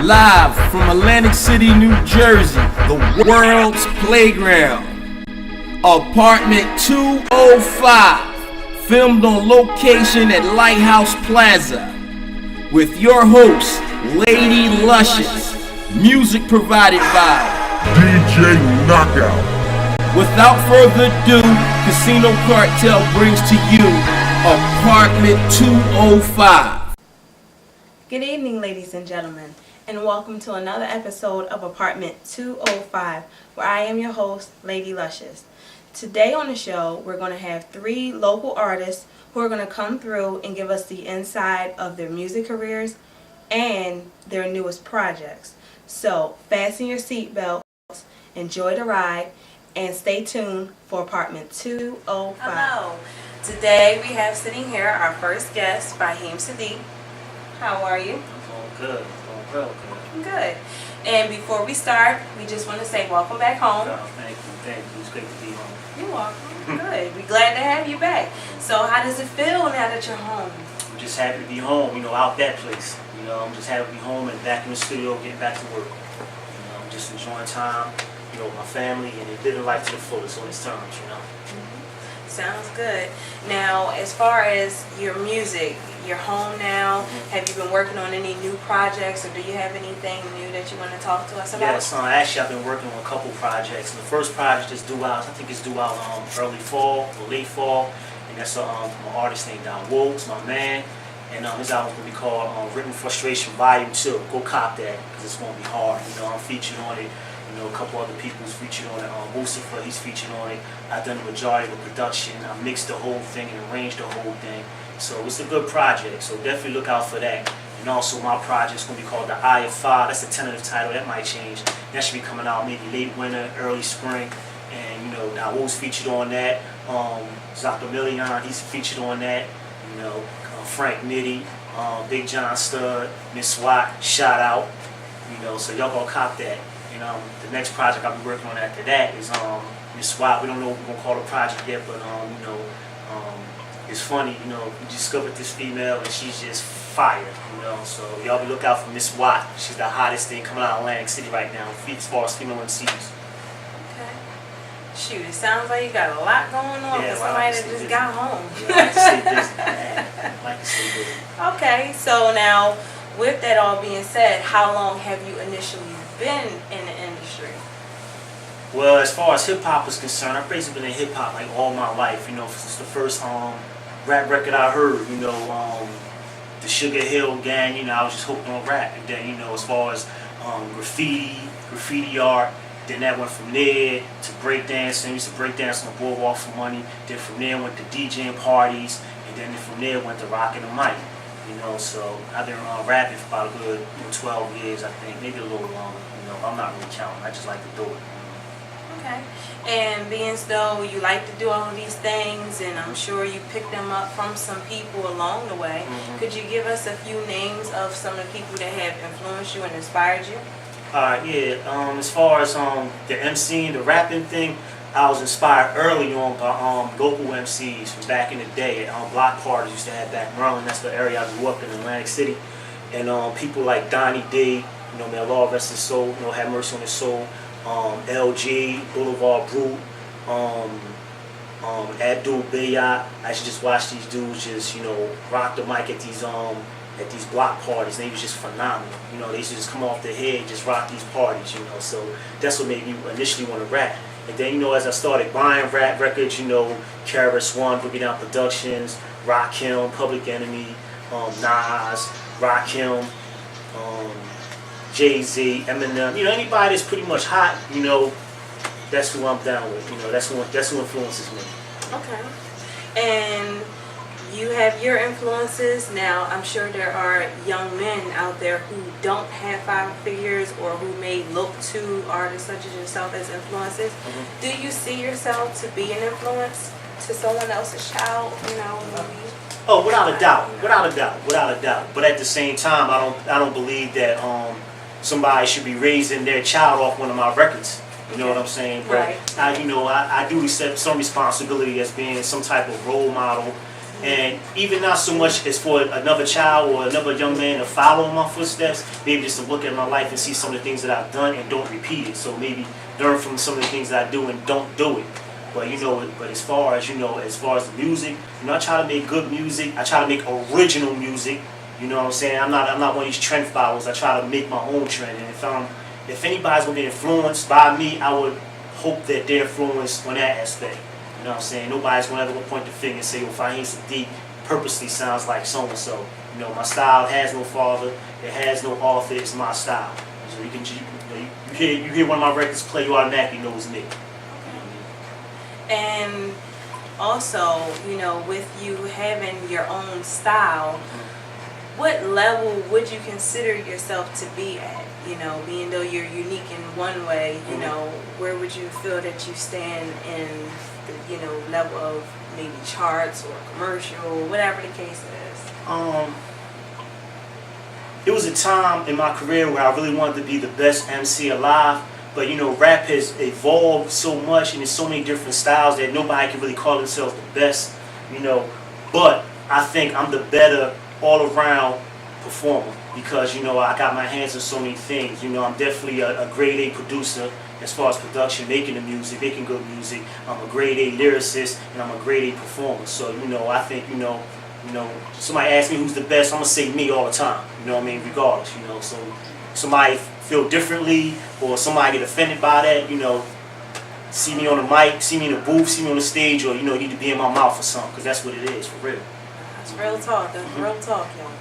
Live from Atlantic City, New Jersey, the world's playground. Apartment 205, filmed on location at Lighthouse Plaza. With your host, Lady Luscious. Music provided by DJ Knockout. Without further ado, Casino Cartel brings to you Apartment 205. Good evening, ladies and gentlemen, and welcome to another episode of Apartment 205, where I am your host, Lady Luscious. Today on the show, we're going to have 3 local artists who are going to come through and give us the inside of their music careers and their newest projects. So, fasten your seatbelts, enjoy the ride, and stay tuned for Apartment 205. Hello. Today we have sitting here our first guest, Sadiq. How are you? I'm doing good. Doing real good. Good. And before we start, we just want to say welcome back home. Oh, thank you. It's great to be home. You're welcome. Good. We're glad to have you back. So how does it feel now that you're home? I'm just happy to be home, out that place. I'm just happy to be home and back in the studio, getting back to work. I'm just enjoying time, with my family and living life to the fullest on its terms, Mm-hmm. Sounds good. Now, as far as your music, you're home now. Mm-hmm. Have you been working on any new projects, or do you have anything new that you want to talk to us about? Yes, actually I've been working on a couple projects. And the first project is due out, I think it's due out early fall or late fall. And that's from an artist named Don Woods, my man. And his album's going to be called Written Frustration Volume 2. Go cop that, because it's going to be hard. I'm featured on it. A couple other people's featured on it. Lucifer, he's featured on it. I've done the majority of the production. I mixed the whole thing and arranged the whole thing. So it's a good project. So definitely look out for that. And also my project's going to be called The Eye of Fire. That's a tentative title. That might change. That should be coming out maybe late winter, early spring. And Dawood's featured on that. Dr. Million, he's featured on that. Frank Nitty, Big John Stud, Miss Watt, shout out. So y'all gonna cop that. The next project I'll be working on after that is Miss Watt. We don't know what we're gonna call the project yet, but it's funny. We discovered this female and she's just fire. So y'all be look out for Miss Watt. She's the hottest thing coming out of Atlantic City right now, as far as female MCs. Okay. Shoot, it sounds like you got a lot going on for somebody that just got home. Yeah, I like to stay busy, man. I like to stay busy. Okay, so now, with that all being said, how long have you initially been in the industry? Well, as far as hip-hop is concerned, I've basically been in hip-hop like all my life, since the first rap record I heard, the Sugar Hill Gang, I was just hooked on rap. And then, as far as graffiti art, then that went from there to breakdancing. I used to breakdance on the boardwalk for money. Then from there went to DJing parties, and then from there went to rocking the mic. So I've been rapping for about a good 12 years, I think, maybe a little longer. I'm not really counting. I just like to do it. Okay. And being as though you like to do all of these things, and I'm sure you picked them up from some people along the way, could you give us a few names of some of the people that have influenced you and inspired you? As far as the MCing, the rapping thing, I was inspired early on by local MCs from back in the day. Block parties used to have back in Maryland. That's the area I grew up in Atlantic City. And people like Donnie D, may Allah rest his soul, have mercy on his soul. LG, Boulevard Brute, Abdul Bayat. I should just watch these dudes just, rock the mic at these block parties. And they was just phenomenal. They used to just come off their head and just rock these parties, So that's what made me initially want to rap. And then, as I started buying rap records, KRS One, Boogie Down Productions, Rakim, Public Enemy, Nas, Rakim, Jay-Z, Eminem, anybody that's pretty much hot, that's who I'm down with. That's who influences me. Okay. And you have your influences. Now, I'm sure there are young men out there who don't have 5 figures or who may look to artists such as yourself as influences. Do you see yourself to be an influence to someone else's child, maybe? Oh, without a doubt. But at the same time, I don't believe that somebody should be raising their child off one of my records. You know what I'm saying? But right. I do accept some responsibility as being some type of role model And even not so much as for another child or another young man to follow in my footsteps, maybe just to look at my life and see some of the things that I've done and don't repeat it. So maybe learn from some of the things that I do and don't do it. But but as far as the music, I try to make good music. I try to make original music. You know what I'm saying? I'm not one of these trend followers. I try to make my own trend. And if anybody's gonna be influenced by me, I would hope that they're influenced on that aspect. You know what I'm saying? Nobody's gonna ever point the finger and say, "Well, Fahim Sadiq purposely sounds like so and so." My style has no father. It has no author. It's my style. So you hear one of my records play, you automatically know it's me. And also, with you having your own style, what level would you consider yourself to be at? Being though you're unique in one way, where would you feel that you stand in the, level of maybe charts or commercial, whatever the case is? It was a time in my career where I really wanted to be the best MC alive. But rap has evolved so much and there's so many different styles that nobody can really call themselves the best, But I think I'm the better all-around performer because, I got my hands in so many things. I'm definitely a grade A producer as far as production, making the music, making good music. I'm a grade A lyricist and I'm a grade A performer. So, I think, somebody asks me who's the best, I'm going to say me all the time, regardless, So somebody feel differently or somebody get offended by that, see me on the mic, see me in the booth, see me on the stage, or, need to be in my mouth or something, because that's what it is, for real. That's real talk. That's real talk, y'all.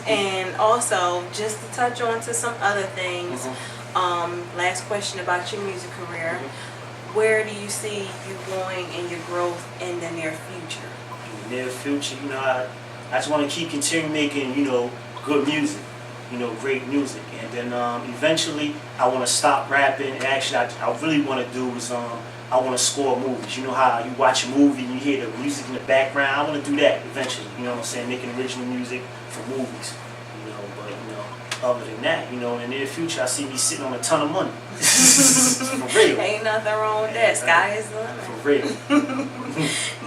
And also, just to touch on to some other things, last question about your music career. Where do you see you going in your growth in the near future? In the near future, I just want to keep continuing making, good music. Great music, and then eventually I want to stop rapping. And actually, I really want to do is I want to score movies. You know how you watch a movie and you hear the music in the background. I want to do that eventually. You know what I'm saying? Making original music for movies. But other than that, in the near future, I see me sitting on a ton of money. For real. Ain't nothing wrong with that. Sky is the limit. For real.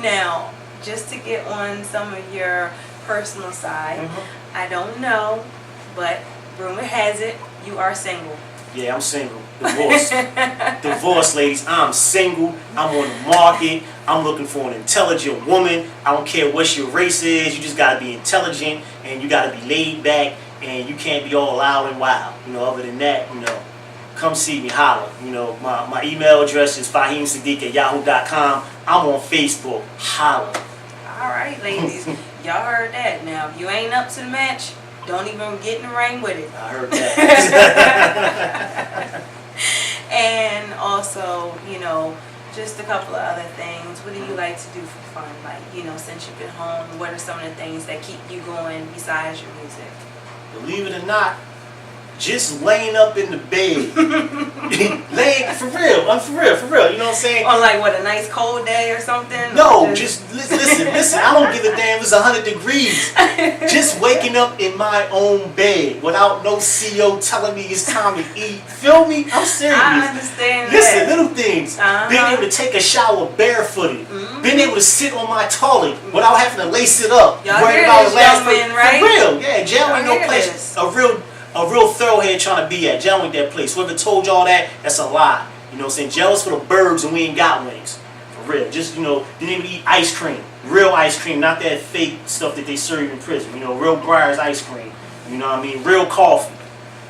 Now, just to get on some of your personal side, I don't know. But rumor has it, you are single. Yeah, I'm single. Divorced. Divorced, ladies. I'm single. I'm on the market. I'm looking for an intelligent woman. I don't care what your race is. You just got to be intelligent and you got to be laid back and you can't be all loud and wild. Other than that, come see me, holler. My email address is fahimsadiq@yahoo.com. I'm on Facebook. Holler. All right, ladies. Y'all heard that. Now, if you ain't up to the match, don't even get in the ring with it. I heard that. And also, just a couple of other things. What do you like to do for fun? Like, since you've been home, what are some of the things that keep you going besides your music? Believe it or not, just laying up in the bed. Laying, for real, you know what I'm saying? On like what, a nice cold day or something? No, just listen, I don't give a damn if it's 100 degrees. Just waking up in my own bed without no CO telling me it's time to eat. Feel me? I'm serious. I understand Listen, that. little things. Being able to take a shower barefooted. Being able to sit on my toilet without having to lace it up. Y'all worried hear about this, the last young men, right? For real, yeah, jail ain't no hear place. this. A real thoroughhead trying to be at. Jail ain't that place. Whoever told y'all that, that's a lie. You know what I'm saying? Jail is for the birds and we ain't got wings. For real. Just, being able to eat ice cream. Real ice cream, not that fake stuff that they serve in prison. Real Breyers ice cream. You know what I mean? Real coffee.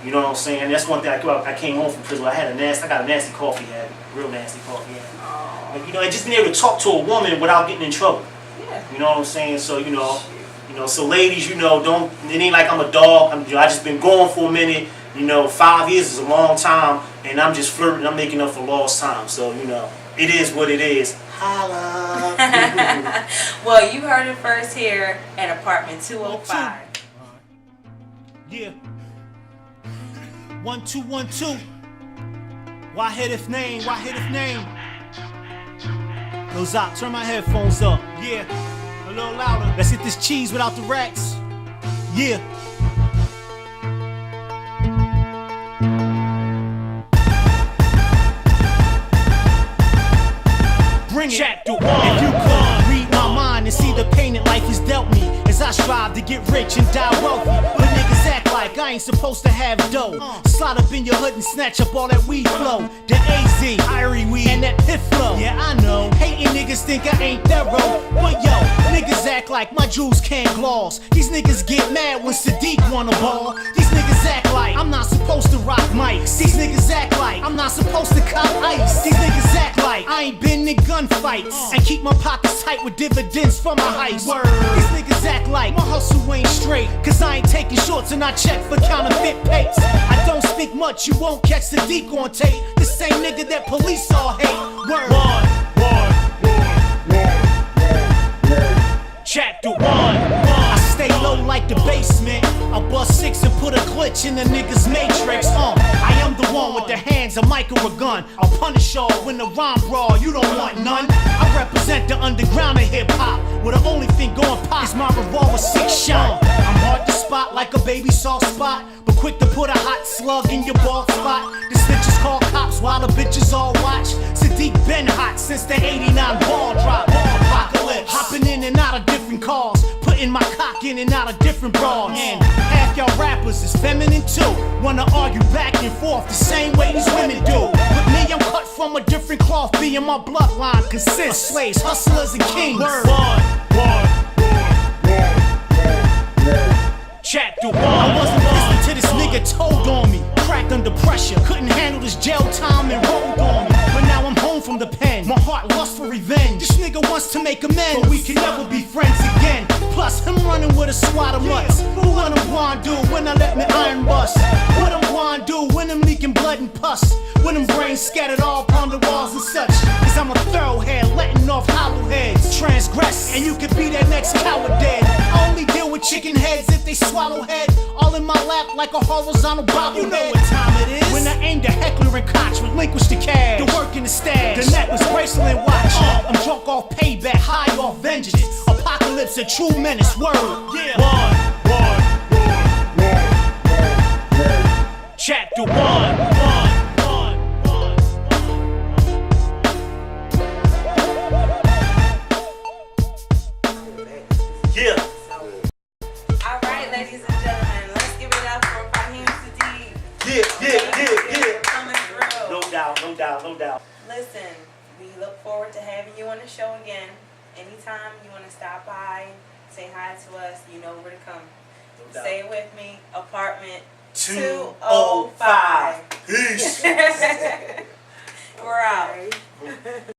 You know what I'm saying? That's one thing I came home from prison. I got a nasty coffee habit. Real nasty coffee habit. And just being able to talk to a woman without getting in trouble. Yeah. You know what I'm saying? So, so ladies, it ain't like I'm a dog. I just been going for a minute. 5 years is a long time, and I'm just flirting. I'm making up for lost time. So, it is what it is. Holla. Well, you heard it first here at apartment 205. Yeah. 1 2 1 2. Why hit his name? Yo, Zop, turn my headphones up. Yeah. A little louder. Let's hit this cheese without the racks. Yeah. Bring it. Chapter 1. If you could read my mind and see the pain that life has dealt me as I strive to get rich and die wealthy. But niggas act like I ain't supposed to have dough. Slide up in your hood and snatch up all that weed flow. The AZ, Irie weed, and that pit flow. Yeah, I know. Hating niggas think I ain't thorough. But yo, niggas act like my jewels can't gloss. These niggas get mad when Sadiq wanna ball. These niggas act like I'm not supposed to rock mics. These niggas act like I'm not supposed to cop ice. These niggas act like I ain't been in gunfights and keep my pockets tight with dividends from my heist. These niggas act like my hustle ain't straight, cause I ain't taking shorts and I check for counterfeit papes. I don't speak much, you won't catch Sadiq on tape. The same nigga that police all hate. Word. Chapter 1. I stay low like the basement. I bust 6 and put a glitch in the nigga's matrix. I am the one with the hands of Michael a gun. I'll punish y'all when the rhyme brawl, you don't want none. I represent the underground of hip hop, where the only thing going pop is my revolver 6 shot. I'm hard to spot like a baby soft spot, but quick to put a hot slug in your bald spot. The snitches call cops while the bitches all watch. Sadiq been hot since the 89 ball drop. Apocalypse, hopping in and out of different cars, putting my cock in and out of different bras. And half y'all rappers is feminine too, wanna argue back and forth the same way these women do. With me, I'm cut from a different cloth, being my bloodline consists of slaves, hustlers, and kings. Chapter 1. I wasn't listening to this nigga told on me. Cracked under pressure, couldn't handle this jail time and rolled on me. But now I'm home from the pen, my heart lusts for revenge. This nigga wants to make amends, but we can never be friends again. Plus, him running with a squad of mutts. What I'm gonna do when I let me iron bust? What I'm gonna do when I'm leaking blood and pus? When them brains scattered all upon the walls and such. Cause I'm a thoroughhead, letting off hollow heads. Transgress, and you could be that next coward dead. I only deal with chicken heads if they swallow head. All in my lap like a horizontal bobblehead. You know what time it is. When I aim the heckler and Koch, relinquish the cash, the work in the stash, the necklace, bracelet, and watch. I'm drunk off payback, high off vengeance. Apocalypse, a true menace. Word. Yeah. Chapter 1. Yeah. Alright, ladies and gentlemen, let's give it up for Fahim Sadiq. Yeah. Coming through. No doubt. Listen, we look forward to having you on the show again. Anytime you want to stop by, say hi to us, you know where to come. No doubt. Say it with me, apartment 205. 205. Peace. We're out.